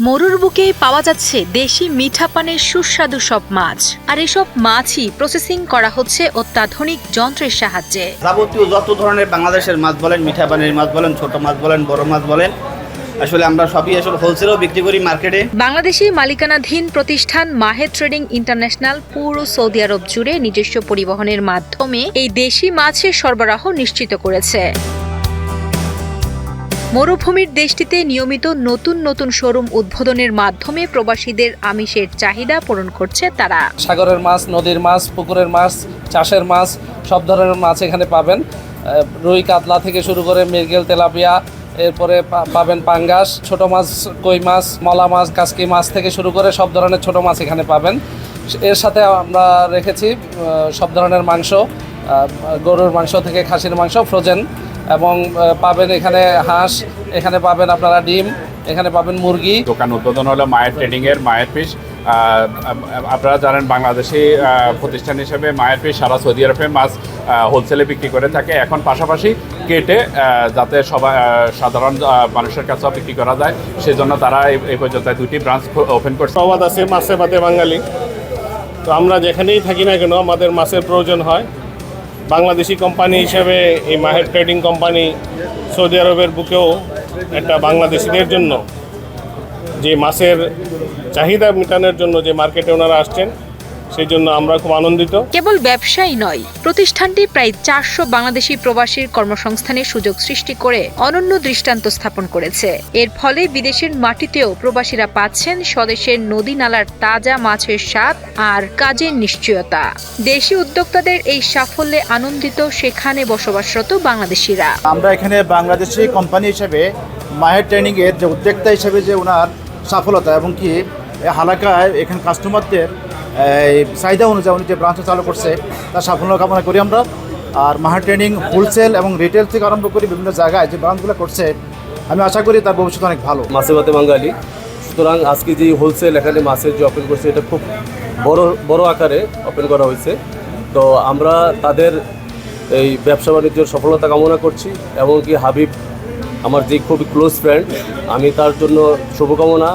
মরুর বুকে পাওয়া যাচ্ছে দেশি মিঠা পানের সুস্বাদু সব মাছ, আর এসব মাছই প্রসেসিং করা হচ্ছে অত্যাধুনিক যন্ত্রের সাহায্যে। যাবতীয় যত ধরনের বাংলাদেশের মাছ বলেন, মিঠা পানির মাছ বলেন, ছোট মাছ বলেন, বড় মাছ বলেন, আসলে আমরা সবই আসলে হোলসেলেও বিক্রি করি মার্কেটে। বাংলাদেশি মালিকানাধীন প্রতিষ্ঠান মাহের ট্রেডিং ইন্টারন্যাশনাল পুরো সৌদি আরব জুড়ে নিজস্ব পরিবহনের মাধ্যমে এই দেশি মাছের সরবরাহ নিশ্চিত করেছে। মরুভূমির দেশটিতে নিয়মিত নতুন নতুন শোরুম উদ্বোধনের মাধ্যমে প্রবাসীদের আমিষের চাহিদা পূরণ করছে তারা। সাগরের মাছ, নদীর মাছ, পুকুরের মাছ, চাষের মাছ, সব ধরনের মাছ এখানে পাবেন। রুই, কাতলা থেকে শুরু করে মৃগেল, তেলাপিয়া, এরপরে পাবেন পাঙ্গাস, ছোট মাছ, কই মাছ, মলা মাছ, কাসকি মাছ থেকে শুরু করে সব ধরনের ছোট মাছ এখানে পাবেন। এর সাথে আমরা রেখেছি সব ধরনের মাংস, গরুর মাংস থেকে খাসির মাংস ফ্রোজেন, এবং পাবেন এখানে হাঁস, এখানে পাবেন আপনারা ডিম, এখানে পাবেন মুরগি। দোকান উদ্বোধন হলো মায়ের ট্রেডিংয়ের মায়ের ফিশ। আপনারা জানেন বাংলাদেশি প্রতিষ্ঠান হিসেবে মায়ের ফিশ সারা সৌদি আরবে মাছ হোলসেলে বিক্রি করে থাকে। এখন পাশাপাশি কেটে যাতে সবাই সাধারণ মানুষের কাছেও বিক্রি করা যায়, সেজন্য তারা এই পর্যন্ত 2টি ব্রাঞ্চ ওপেন করছে। প্রবাদ আছে মাছে ভাতে বাঙালি। তো আমরা যেখানেই থাকি না কেন আমাদের মাছের প্রয়োজন হয়। বাংলাদেশি কোম্পানি হিসেবে এই মাহের ট্রেডিং কোম্পানি সৌদি আরবের বুকেও একটা বাংলাদেশিদের জন্য যে মাছের চাহিদা মেটানোর জন্য যে মার্কেটে ওনারা আসছেন, সেই জন্য আমরা খুব আনন্দিত। কেবল ব্যবসায়ী নয়, প্রতিষ্ঠানটি প্রায় 400 বাংলাদেশি প্রবাসীর কর্মসংস্থানের সুযোগ সৃষ্টি করে অনন্য দৃষ্টান্ত স্থাপন করেছে। এর ফলে বিদেশের মাটিতেও প্রবাসীরা পাচ্ছেন স্বদেশের নদী নালার তাজা মাছের স্বাদ আর কাজের নিশ্চয়তা। দেশি উদ্যোক্তাদের এই সাফল্যে আনন্দিত সেখানে বসবাসরত বাংলাদেশিরা। আমরা এখানে বাংলাদেশি কোম্পানি হিসেবে মাহের ট্রেনিংয়ের যে উদ্যোক্তা হিসেবে যে ওনার সফলতা এবং কি হালাকায় এখানে কাস্টমারদের চাহিদা অনুযায়ী উনি যে ব্রাঞ্চ চালু করছে তার সাফল্য কামনা করি আমরা। আর মাহের ট্রেনিং হোলসেল এবং রিটেল থেকে আরম্ভ করে বিভিন্ন জায়গায় যে ব্রাঞ্চগুলো করছে, আমি আশা করি তার ভবিষ্যৎ অনেক ভালো। মাছে ভাতে বাঙালি, সুতরাং আজকে যে হোলসেল এখানে মাছের যে ওপেন করছে এটা খুব বড় আকারে ওপেন করা হয়েছে। তো আমরা তাদের এই ব্যবসা বাণিজ্যের সফলতা কামনা করছি, এমনকি হাবিব আমার যে খুবই ক্লোজ ফ্রেন্ড, আমি তার জন্য শুভকামনা